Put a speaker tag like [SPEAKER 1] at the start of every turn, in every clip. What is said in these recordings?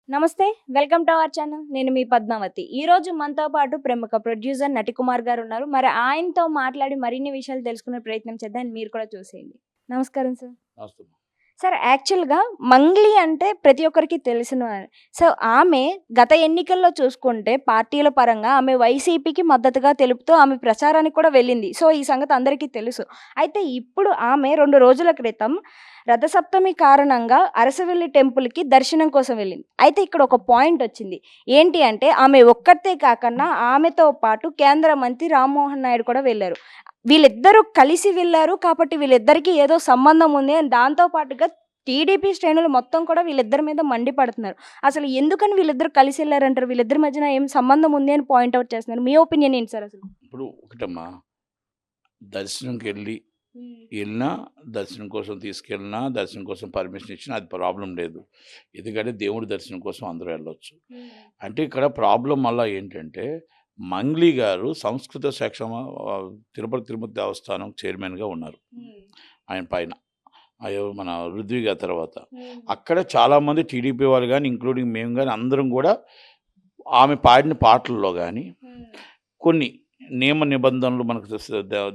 [SPEAKER 1] నమస్తే. Welcome to our channel. నేను మీ పద్మావతి. ఈరోజు మనతో పాటు ప్రముఖ ప్రొడ్యూసర్ నటికుమార్ గారు ఉన్నారు. మరి ఆయనతో మాట్లాడి మరిన్ని విషయాలు తెలుసుకునే ప్రయత్నం చేద్దాం. మీరు కూడా చూసేయండి. నమస్కారం సార్.
[SPEAKER 2] వాస్తవం.
[SPEAKER 1] సార్ యాక్చువల్‌గా మంగ్లీ అంటే ప్రతి ఒక్కరికి తెలిసిన సో, ఆమె గత ఎన్నికల్లో చూసుకుంటే పార్టీల పరంగా ఆమె వైసీపీకి మద్దతుగా తెలుపుతూ ఆమె ప్రచారానికి కూడా వెళ్ళింది. సో, ఈ సంగతి అందరికీ తెలుసు. అయితే ఇప్పుడు ఆమె 2 రోజుల క్రితం రథసప్తమి కారణంగా అరసవెల్లి టెంపుల్‌కి దర్శనం కోసం వెళ్ళింది. అయితే ఇక్కడ ఒక పాయింట్ వచ్చింది. ఏంటి అంటే ఆమె ఒక్కతే కాకన్నా ఆమెతో పాటు కేంద్ర మంత్రి రామ్మోహన్ నాయుడు కూడా వెళ్లారు. వీళ్ళిద్దరూ కలిసి వెళ్లారు కాబట్టి వీళ్ళిద్దరికీ ఏదో సంబంధం ఉంది అని దాంతో పాటుగా టీడీపీ శ్రేణులు మొత్తం కూడా వీళ్ళిద్దరి మీద మండిపడుతున్నారు. అసలు ఎందుకని వీళ్ళిద్దరూ కలిసి వెళ్లారంటారు? వీళ్ళిద్దరి మధ్యన ఏం సంబంధం ఉంది అని పాయింట్ ఔట్ చేస్తున్నారు. మీ ఒపీనియన్ ఏంటి సార్ అసలు?
[SPEAKER 2] ఇప్పుడు ఒకటమ్మా, వెళ్ళినా దర్శనం కోసం తీసుకెళ్ళినా, దర్శనం కోసం పర్మిషన్ ఇచ్చినా అది ప్రాబ్లం లేదు. ఎందుకంటే దేవుడి దర్శనం కోసం అందరూ వెళ్ళొచ్చు. అంటే ఇక్కడ ప్రాబ్లం మళ్ళా ఏంటంటే, మంగ్లీ గారు సంస్కృత శిక్షణ తిరుపతి దేవస్థానం చైర్మన్‌గా ఉన్నారు. ఆయన పైన మన రుద్వి గారి తర్వాత. అక్కడ చాలామంది టీడీపీ వాళ్ళు కానీ, ఇంక్లూడింగ్ మేము కానీ అందరం కూడా ఆమె పాడిన పాటల్లో కానీ కొన్ని నియమ నిబంధనలు మనకు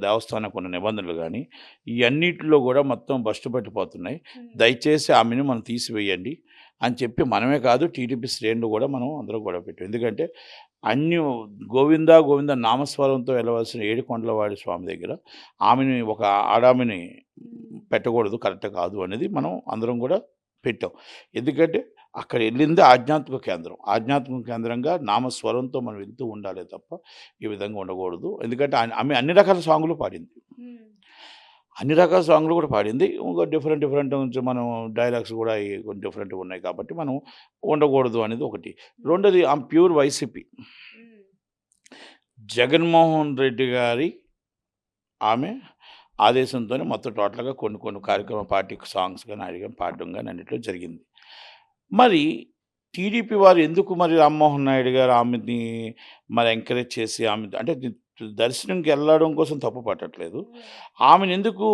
[SPEAKER 2] దేవస్థానం కొన్ని నిబంధనలు కానీ ఇవన్నిటిలో కూడా మొత్తం బస్టు పట్టిపోతున్నాయి. దయచేసి ఆమెను మనం తీసివేయండి అని చెప్పి మనమే కాదు టీడీపీ శ్రేణులు కూడా మనం అందరం కూడా పెట్టాం. ఎందుకంటే అన్ని గోవింద గోవింద నామస్వరంతో వెళ్ళవలసిన ఏడుకొండలవాడి స్వామి దగ్గర ఆమెని ఒక ఆడామిని పెట్టకూడదు, కరెక్ట్ కాదు అనేది మనం అందరం కూడా పెట్టాం. ఎందుకంటే అక్కడ వెళ్ళింది ఆధ్యాత్మిక కేంద్రం. ఆధ్యాత్మిక కేంద్రంగా నామస్వరంతో మనం వెళ్తూ ఉండాలి తప్ప ఈ విధంగా ఉండకూడదు. ఎందుకంటే ఆమె అన్ని రకాల సాంగులు పాడింది. అన్ని రకాల సాంగులు కూడా పాడింది. ఇంకా డిఫరెంట్ నుంచి మనం డైలాగ్స్ కూడా కొన్ని డిఫరెంట్గా ఉన్నాయి కాబట్టి మనం ఉండకూడదు అనేది ఒకటి. రెండోది ఆమె ప్యూర్ వైసీపీ. జగన్మోహన్ రెడ్డి గారి ఆమె ఆదేశంతోనే మొత్తం టోటల్గా కొన్ని కార్యక్రమ పార్టీ సాంగ్స్ కానీ అడిగాం పాడడం కానీ అన్నింటిలో జరిగింది. మరి టీడీపీ వారు ఎందుకు మరి రామ్మోహన్ నాయుడు గారు ఆమెని మరి ఎంకరేజ్ చేసి ఆమె అంటే దర్శనంకి వెళ్ళడం కోసం తప్పు పట్టట్లేదు. ఆమెను ఎందుకు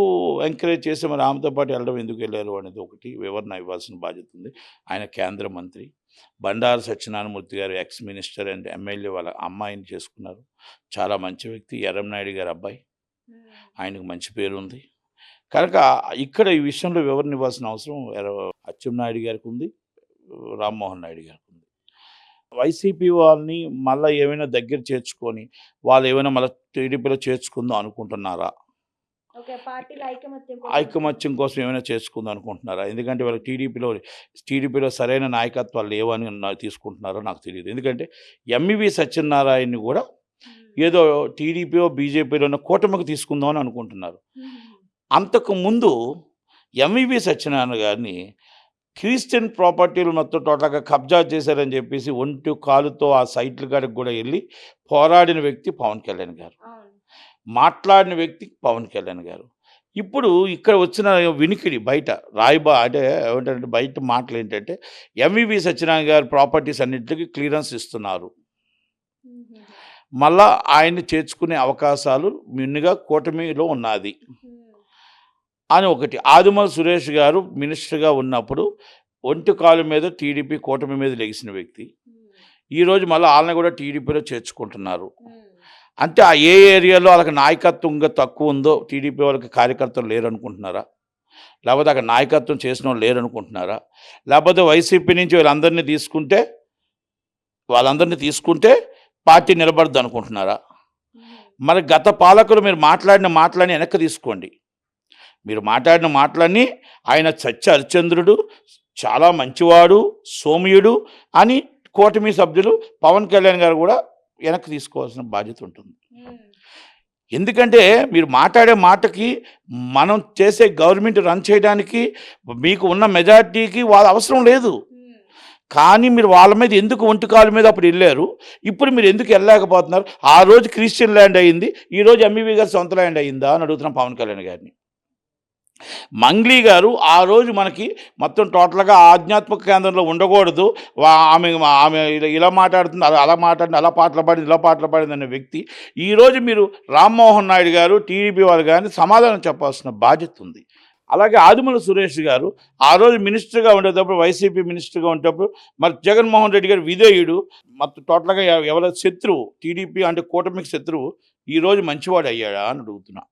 [SPEAKER 2] ఎంకరేజ్ చేసి మరి ఆమెతో పాటు వెళ్ళడం ఎందుకు వెళ్ళారు అనేది ఒకటి వివరణ ఇవ్వాల్సిన బాధ్యత ఉంది. ఆయన కేంద్ర మంత్రి బండారు సత్యనారాయణమూర్తి గారు ఎక్స్ మినిస్టర్ అండ్ ఎమ్మెల్యే వాళ్ళ అమ్మాయిని చేసుకున్నారు. చాలా మంచి వ్యక్తి. ఎర్రంనాయుడు గారి అబ్బాయి. ఆయనకు మంచి పేరు ఉంది కనుక ఇక్కడ ఈ విషయంలో వివరణ ఇవ్వాల్సిన అవసరం అచ్చెన్నాయుడు గారికి ఉంది, రామ్మోహన్ నాయుడు గారికి ఉంది. వైసీపీ వాళ్ళని మళ్ళీ ఏమైనా దగ్గర చేర్చుకొని వాళ్ళు ఏమైనా మళ్ళీ టీడీపీలో చేర్చుకుందాం అనుకుంటున్నారా? ఐకమత్యం కోసం ఏమైనా చేసుకుందాం అనుకుంటున్నారా? ఎందుకంటే వాళ్ళకి టీడీపీలో సరైన నాయకత్వాలు లేవని తీసుకుంటున్నారో నాకు తెలియదు. ఎందుకంటే ఎంఈవి సత్యనారాయణని కూడా ఏదో టీడీపీలో బీజేపీలో ఉన్న కూటమికి తీసుకుందామని అనుకుంటున్నారు. అంతకు ముందు ఎంఈవి సత్యనారాయణ గారిని క్రిస్టియన్ ప్రాపర్టీలు మొత్తం టోటల్గా కబ్జా చేశారని చెప్పేసి ఒంటి కాలుతో ఆ సైట్ల కాడికి కూడా వెళ్ళి పోరాడిన వ్యక్తి పవన్ కళ్యాణ్ గారు, మాట్లాడిన వ్యక్తి పవన్ కళ్యాణ్ గారు. ఇప్పుడు ఇక్కడ వచ్చిన వినికిడి బయట అంటే ఏమిటంటే బయట మాటలు ఏంటంటే ఎంఈవి సత్యనారాయణ గారి ప్రాపర్టీస్ అన్నింటికి క్లియరెన్స్ ఇస్తున్నారు, మళ్ళా ఆయన్ని చేర్చుకునే అవకాశాలు మిన్నుగా కూటమిలో ఉన్నది అని ఒకటి. ఆదిమూలపు సురేష్ గారు మినిస్టర్గా ఉన్నప్పుడు ఒంటి కాలు మీద టీడీపీ కూటమి మీద లెగిసిన వ్యక్తి. ఈరోజు మళ్ళీ వాళ్ళని కూడా టీడీపీలో చేర్చుకుంటున్నారు. అంటే ఆ ఏ ఏరియాలో వాళ్ళకి నాయకత్వంగా తక్కువ ఉందో టీడీపీ వాళ్ళకి కార్యకర్తలు లేరు అనుకుంటున్నారా? లేకపోతే అక్కడ నాయకత్వం చేసిన వాళ్ళు లేరు అనుకుంటున్నారా? లేకపోతే వైసీపీ నుంచి వాళ్ళందరినీ తీసుకుంటే పార్టీ నిలబడద్దు అనుకుంటున్నారా? మరి గత పాలకులు మీరు మాట్లాడిన మాటలని వెనక్కి తీసుకోండి. మీరు మాట్లాడిన మాటలన్నీ ఆయన సత్య హరిశ్చంద్రుడు, చాలా మంచివాడు, సోమ్యుడు అని కూటమి సభ్యులు పవన్ కళ్యాణ్ గారు కూడా వెనక్కి తీసుకోవాల్సిన బాధ్యత ఉంటుంది. ఎందుకంటే మీరు మాట్లాడే మాటకి మనం చేసే గవర్నమెంట్ రన్ చేయడానికి మీకు ఉన్న మెజారిటీకి వాళ్ళ అవసరం లేదు. కానీ మీరు వాళ్ళ మీద ఎందుకు ఒంటికాల మీద అప్పుడు వెళ్ళారు? ఇప్పుడు మీరు ఎందుకు వెళ్ళలేకపోతున్నారు? ఆ రోజు క్రిస్టియన్ ల్యాండ్ అయ్యింది, ఈరోజు ఎంఈవి గారి సొంత ల్యాండ్ అయ్యిందా అని అడుగుతున్నాం పవన్ కళ్యాణ్ గారిని. మంగ్లీ గారు ఆ రోజు మనకి మొత్తం టోటల్గా ఆధ్యాత్మిక కేంద్రంలో ఉండకూడదు, ఆమె ఇలా మాట్లాడుతుంది, అలా మాట్లాడింది, అలా పాటలు పాడింది అనే వ్యక్తి ఈరోజు మీరు రామ్మోహన్ నాయుడు గారు టీడీపీ వాళ్ళు కానీ సమాధానం చెప్పాల్సిన బాధ్యత ఉంది. అలాగే ఆదిమూలపు సురేష్ గారు ఆ రోజు మినిస్టర్గా ఉండేటప్పుడు, వైసీపీ మినిస్టర్గా ఉండేటప్పుడు మరి జగన్మోహన్ రెడ్డి గారు విధేయుడు, మొత్తం టోటల్గా ఎవరి శత్రువు, టీడీపీ అంటే కూటమికి శత్రువు, ఈరోజు మంచివాడు అయ్యాడా అని అడుగుతున్నా.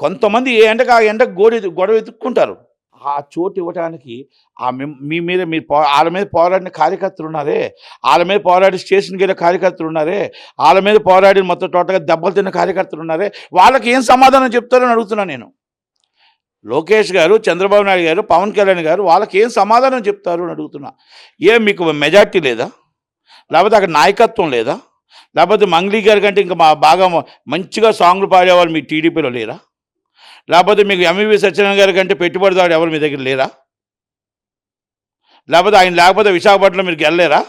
[SPEAKER 2] కొంతమంది ఏ ఎండకు ఆ ఎండకు గొడవ ఎత్తుక్కుంటారు. ఆ చోటు ఇవ్వడానికి మీ మీద మీరు వాళ్ళ మీద పోరాడిన కార్యకర్తలు ఉన్నారే, వాళ్ళ మీద పోరాడి స్టేషన్కి వెళ్ళే కార్యకర్తలు ఉన్నారే, వాళ్ళ మీద పోరాడి మొత్తం టోటల్గా దెబ్బలు తిన్న కార్యకర్తలు ఉన్నారే, వాళ్ళకి ఏం సమాధానం చెప్తారని అడుగుతున్నాను నేను. లోకేష్ గారు, చంద్రబాబు నాయుడు గారు, పవన్ కళ్యాణ్ గారు వాళ్ళకి ఏం సమాధానం చెప్తారు అని అడుగుతున్నా. ఏం మీకు మెజార్టీ లేదా, లేకపోతే అక్కడ నాయకత్వం లేదా, లేకపోతే మంగ్లీ గారి కంటే ఇంకా బాగా మంచిగా సాంగ్లు పాడేవాళ్ళు మీ టీడీపీలో లేరా, లేకపోతే మీకు ఎంవివి సత్యనారాయణ గారి కంటే పెట్టుబడిదారు ఎవరు మీ దగ్గర లేరా, లేకపోతే ఆయన లేకపోతే విశాఖపట్నంలో మీరు వెళ్ళలేరా,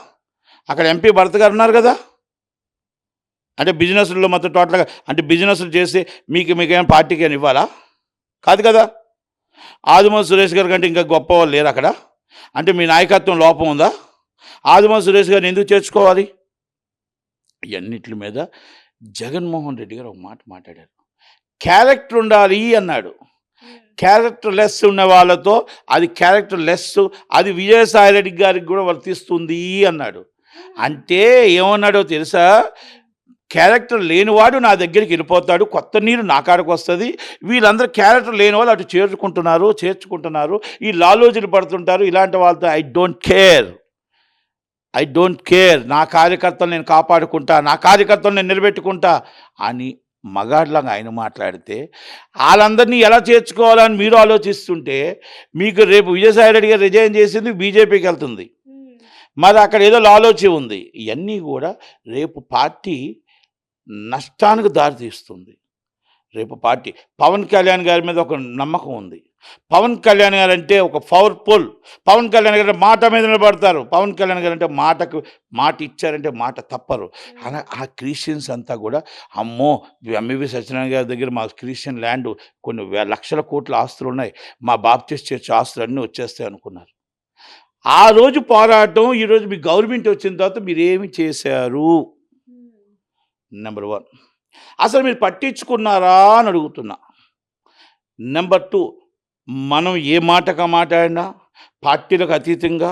[SPEAKER 2] అక్కడ ఎంపీ భరత్ గారు ఉన్నారు కదా. అంటే బిజినెస్లో మొత్తం టోటల్గా అంటే బిజినెస్లు చేసి మీకేమైనా పార్టీకి అని ఇవ్వాలా, కాదు కదా. ఆదిమూలపు సురేష్ గారి కంటే ఇంకా గొప్ప వాళ్ళు లేరు అక్కడ, అంటే మీ నాయకత్వం లోపం ఉందా, ఆదిమూలపు సురేష్ గారిని ఎందుకు చేర్చుకోవాలి. ఇవన్నిటి మీద జగన్మోహన్ రెడ్డి గారు ఒక మాట మాట్లాడారు, క్యారెక్టర్ ఉండాలి అన్నాడు. క్యారెక్టర్ లెస్ ఉన్న వాళ్ళతో అది క్యారెక్టర్ లెస్, అది విజయసాయి రెడ్డి గారికి కూడా వర్తిస్తుంది అన్నాడు. అంటే ఏమన్నాడో తెలుసా, క్యారెక్టర్ లేనివాడు నా దగ్గరికి వెళ్ళిపోతాడు, కొత్త నీరు నా కాడకు వస్తుంది, వీళ్ళందరూ క్యారెక్టర్ లేని వాళ్ళు అటు చేర్చుకుంటున్నారు, ఈ లాలోజీలు పడుతుంటారు, ఇలాంటి వాళ్ళతో ఐ డోంట్ కేర్, నా కార్యకర్తలు నేను కాపాడుకుంటా, నా కార్యకర్తలు నేను నిలబెట్టుకుంటా అని మగాడ్లాగా ఆయన మాట్లాడితే, వాళ్ళందరినీ ఎలా చేర్చుకోవాలని మీరు ఆలోచిస్తుంటే, మీకు రేపు విజయసాయి రెడ్డి గారు రిజైన్ చేసింది బీజేపీకి వెళ్తుంది, మరి అక్కడ ఏదో లాలోచి ఉంది. ఇవన్నీ కూడా రేపు పార్టీ నష్టానికి దారితీస్తుంది. రేపు పార్టీ పవన్ కళ్యాణ్ గారి మీద ఒక నమ్మకం ఉంది. పవన్ కళ్యాణ్ గారు అంటే ఒక పవర్ఫుల్, పవన్ కళ్యాణ్ గారు మాట మీద నిలబడతారు, పవన్ కళ్యాణ్ గారు అంటే మాట ఇచ్చారంటే మాట తప్పరు. అలా ఆ క్రిస్టియన్స్ అంతా కూడా అమ్మో ఎంవివి సత్యనారాయణ గారి దగ్గర మా క్రిస్టియన్ ల్యాండ్ కొన్ని లక్షల కోట్ల ఆస్తులు ఉన్నాయి, మా బాప్టిస్ట్ చర్చ్ ఆస్తులు అన్నీ వచ్చేస్తాయి అనుకున్నారు. ఆ రోజు పోరాటం, ఈరోజు మీ గవర్నమెంట్ వచ్చిన తర్వాత మీరు ఏమి చేశారు, నెంబర్ 1 అసలు మీరు పట్టించుకున్నారా అని అడుగుతున్నా. నెంబర్ 2 మనం ఏ మాటగా మాట్లాడినా పార్టీలకు అతీతంగా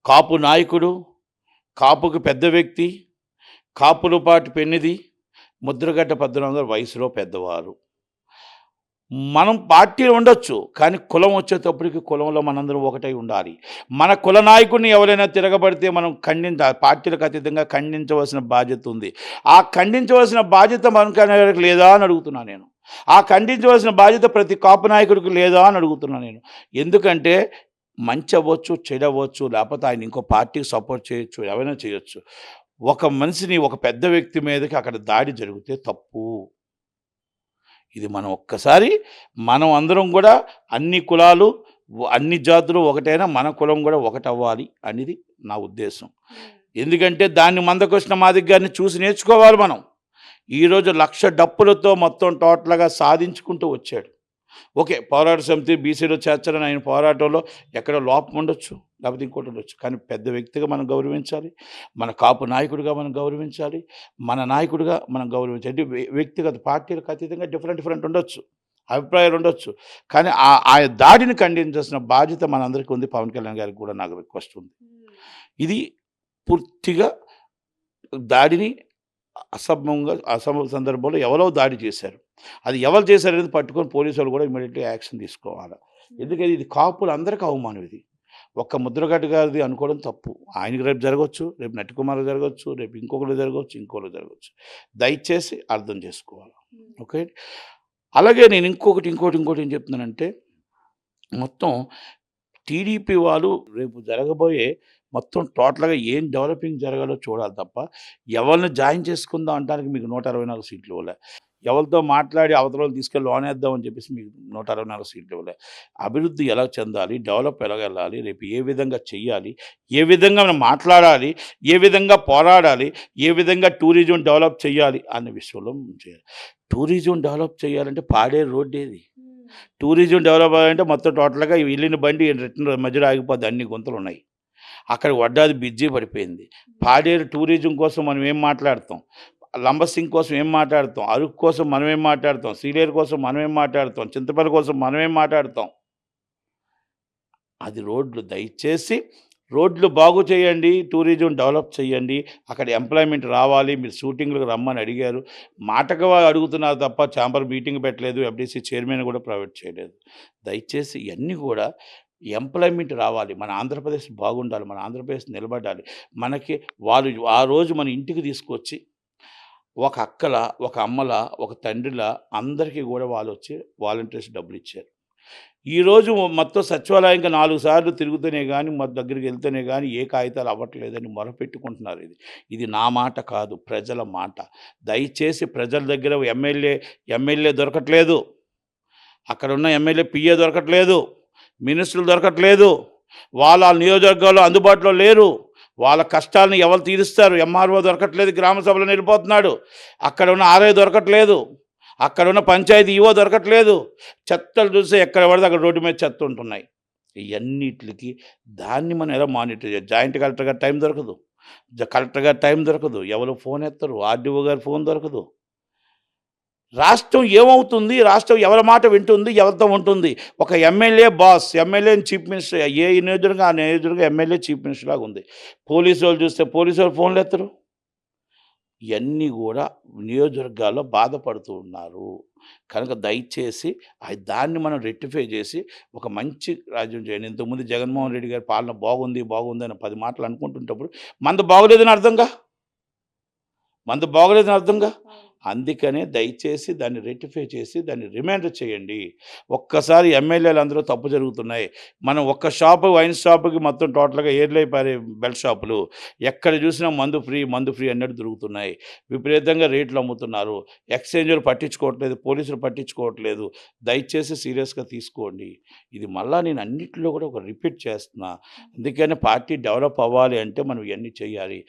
[SPEAKER 2] కాపు నాయకుడు, కాపుకి పెద్ద వ్యక్తి, కాపుల పాటు పెన్నిది, ముద్రగడ్డ 14 వయసులో పెద్దవారు, మనం పార్టీలు ఉండొచ్చు, కానీ కులం వచ్చేటప్పటికి కులంలో మనందరం ఒకటై ఉండాలి. మన కుల నాయకుడిని ఎవరైనా తిరగబడితే మనం పార్టీలకు అతీతంగా ఖండించవలసిన బాధ్యత ఉంది. ఆ ఖండించవలసిన బాధ్యత మనకు లేదా అని అడుగుతున్నాను నేను. ఆ ఖండించవలసిన బాధ్యత ప్రతి కాపు నాయకుడికి లేదా అని అడుగుతున్నాను నేను. ఎందుకంటే మంచి అవ్వచ్చు, చెడవచ్చు, లేకపోతే ఆయన ఇంకో పార్టీకి సపోర్ట్ చేయొచ్చు, ఎవరైనా చేయొచ్చు. ఒక మనిషిని, ఒక పెద్ద వ్యక్తి మీదకి అక్కడ దాడి జరిగితే తప్పు. ఇది మనం అందరం కూడా అన్ని కులాలు, అన్ని జాతులు ఒకటైనా మన కులం కూడా ఒకటవ్వాలి అనేది నా ఉద్దేశం. ఎందుకంటే దాన్ని మందకృష్ణ మాదిగ గారిని చూసి నేర్చుకోవాలి మనం. ఈరోజు 1,00,000 డప్పులతో మొత్తం టోటల్గా సాధించుకుంటూ వచ్చాడు. ఓకే, పోరాట సమితి బీసీలో చేర్చాలని ఆయన పోరాటంలో ఎక్కడ లోపం ఉండొచ్చు, లేకపోతే ఇంకోటి ఉండొచ్చు, కానీ పెద్ద వ్యక్తిగా మనం గౌరవించాలి, మన కాపు నాయకుడిగా మనం గౌరవించాలి, మన నాయకుడిగా మనం గౌరవించాలి. అంటే వ్యక్తిగత పార్టీలకు అతీతంగా డిఫరెంట్ ఉండొచ్చు, అభిప్రాయాలు ఉండొచ్చు, కానీ ఆ దాడిని ఖండించాల్సిన బాధ్యత మనందరికీ ఉంది. పవన్ కళ్యాణ్ గారికి కూడా నాకు రిక్వెస్ట్ ఉంది. ఇది పూర్తిగా దాడిని అసంభవ సందర్భంలో ఎవరో దాడి చేశారు, అది ఎవరు చేశారనేది పట్టుకొని పోలీసు వాళ్ళు కూడా ఇమీడియట్గా యాక్షన్ తీసుకోవాలి. ఎందుకంటే ఇది కాపులు అందరికీ అవమానం. ఇది ఒక్క ముద్రగడ్డ గారిది అనుకోవడం తప్పు. ఆయనకి రేపు జరగవచ్చు, రేపు నటికుమార్ జరగవచ్చు, రేపు ఇంకొకరు జరగవచ్చు. దయచేసి అర్థం చేసుకోవాలి. ఓకే, అలాగే నేను ఇంకోటి ఏం చెప్తున్నానంటే, మొత్తం టీడీపీ వాళ్ళు రేపు జరగబోయే మొత్తం టోటల్గా ఏం డెవలపింగ్ జరగాలో చూడాలి తప్ప ఎవరిని జాయిన్ చేసుకుందాం అంటానికి మీకు 164 సీట్లు ఇవ్వలే, ఎవరితో మాట్లాడి అవతలను తీసుకెళ్ళి లోనేద్దామని చెప్పేసి మీకు 164 సీట్లు ఇవ్వలే. అభివృద్ధి ఎలా చెందాలి, డెవలప్ ఎలా వెళ్ళాలి, రేపు ఏ విధంగా చెయ్యాలి, ఏ విధంగా మనం మాట్లాడాలి, ఏ విధంగా పోరాడాలి, ఏ విధంగా టూరిజం డెవలప్ చేయాలి అనే విషయంలో చేయాలి. టూరిజం డెవలప్ చేయాలంటే పాడే రోడ్డు ఏది? టూరిజం డెవలప్ అవ్వాలంటే మొత్తం టోటల్గా వెళ్ళిన బండి రిటర్న్ మధ్యలో ఆగిపోద్ది, అన్ని గుంతలు ఉన్నాయి. అక్కడ వడ్డాది బిజ్జీ పడిపోయింది. పాడేరు టూరిజం కోసం మనం ఏం మాట్లాడతాం? లంబసింగ్ కోసం ఏం మాట్లాడతాం, అరకు కోసం మనమేం మాట్లాడతాం, సీలేరు కోసం మనమేం మాట్లాడతాం, చింతపల్లి కోసం మనమేం మాట్లాడతాం. అది రోడ్లు దయచేసి రోడ్లు బాగు చేయండి, టూరిజం డెవలప్ చేయండి, అక్కడ ఎంప్లాయ్మెంట్ రావాలి. మీరు షూటింగ్లకు రమ్మని అడిగారు, మాటగా అడుగుతున్నారు తప్ప ఛాంబర్ మీటింగ్ పెట్టలేదు, ఎఫ్డీసీ చైర్మన్ కూడా ప్రొవైడ్ చేయలేదు. దయచేసి ఇవన్నీ కూడా ఎంప్లాయ్మెంట్ రావాలి, మన ఆంధ్రప్రదేశ్ బాగుండాలి, మన ఆంధ్రప్రదేశ్ నిలబడాలి. మనకి వాళ్ళు ఆ రోజు మన ఇంటికి తీసుకొచ్చి ఒక అక్కల, ఒక అమ్మల, ఒక తండ్రిల అందరికీ కూడా వాళ్ళు వచ్చి వాలంటీర్స్ డబ్బులు ఇచ్చారు. ఈరోజు మొత్తం సచివాలయంగా 4 సార్లు తిరుగుతూనే కానీ, మా దగ్గరికి వెళ్తేనే కానీ ఏ కాగితాలు అవ్వట్లేదని మొరపెట్టుకుంటున్నారు. ఇది నా మాట కాదు, ప్రజల మాట. దయచేసి ప్రజల దగ్గర ఎమ్మెల్యే దొరకట్లేదు, అక్కడ ఉన్న ఎమ్మెల్యే పిఏ దొరకట్లేదు, మినిస్టర్లు దొరకట్లేదు, వాళ్ళ నియోజకవర్గాల్లో అందుబాటులో లేరు. వాళ్ళ కష్టాలను ఎవరు తీరుస్తారు? ఎంఆర్ఓ దొరకట్లేదు, గ్రామ సభలో వెళ్ళిపోతున్నాడు. అక్కడ ఉన్న ఆర్ఐ దొరకట్లేదు, అక్కడ ఉన్న పంచాయతీ ఈవో దొరకట్లేదు. చెత్తలు చూస్తే ఎక్కడ పడితే అక్కడ రోడ్డు మీద చెత్త ఉంటున్నాయి. ఇవన్నిటికి దాన్ని మనం ఎలా మానిటర్ చేయాలి? జాయింట్ కలెక్టర్ గారు టైం దొరకదు, కలెక్టర్ గారు టైం దొరకదు, ఎవరు ఫోన్ ఎత్తరు, ఆర్డీఓ గారు ఫోన్ దొరకదు. రాష్ట్రం ఏమవుతుంది? రాష్ట్రం ఎవరి మాట వింటుంది, ఎవరితో ఉంటుంది? ఒక MLA boss, MLA chief minister, ఏ నియోజకవర్గం ఆ నియోజకవర్గం ఎమ్మెల్యే చీఫ్ మినిస్టర్ లాగా ఉంది. పోలీసు వాళ్ళు చూస్తే పోలీసు వాళ్ళు ఫోన్లు ఎత్తరు. ఇవన్నీ కూడా నియోజకవర్గాల్లో బాధపడుతూ ఉన్నారు. కనుక దయచేసి దాన్ని మనం రెక్టిఫై చేసి ఒక మంచి రాజ్యం చేయండి. ఇంతకుముందు జగన్మోహన్ రెడ్డి గారి పాలన బాగుంది అని 10 మాటలు అనుకుంటుంటప్పుడు మనది బాగోలేదని అర్థంగా, అందుకనే దయచేసి దాన్ని రెక్టిఫై చేసి దాన్ని రిమైండర్ చేయండి. ఒక్కసారి ఎమ్మెల్యేలు అందరూ తప్పు జరుగుతున్నాయి. మనం ఒక్క షాపు, వైన్ షాపుకి మొత్తం టోటల్గా ఏర్లైపోయారు. బెల్ట్ షాపులు ఎక్కడ చూసినా మందు ఫ్రీ అన్నట్టు దొరుకుతున్నాయి. విపరీతంగా రేట్లు అమ్ముతున్నారు. ఎక్స్చేంజర్లు పట్టించుకోవట్లేదు, పోలీసులు పట్టించుకోవట్లేదు. దయచేసి సీరియస్గా తీసుకోండి. ఇది మళ్ళీ నేను అన్నింటిలో కూడా ఒక రిపీట్ చేస్తున్నా. అందుకని పార్టీ డెవలప్ అవ్వాలి అంటే మనం ఇవన్నీ చేయాలి.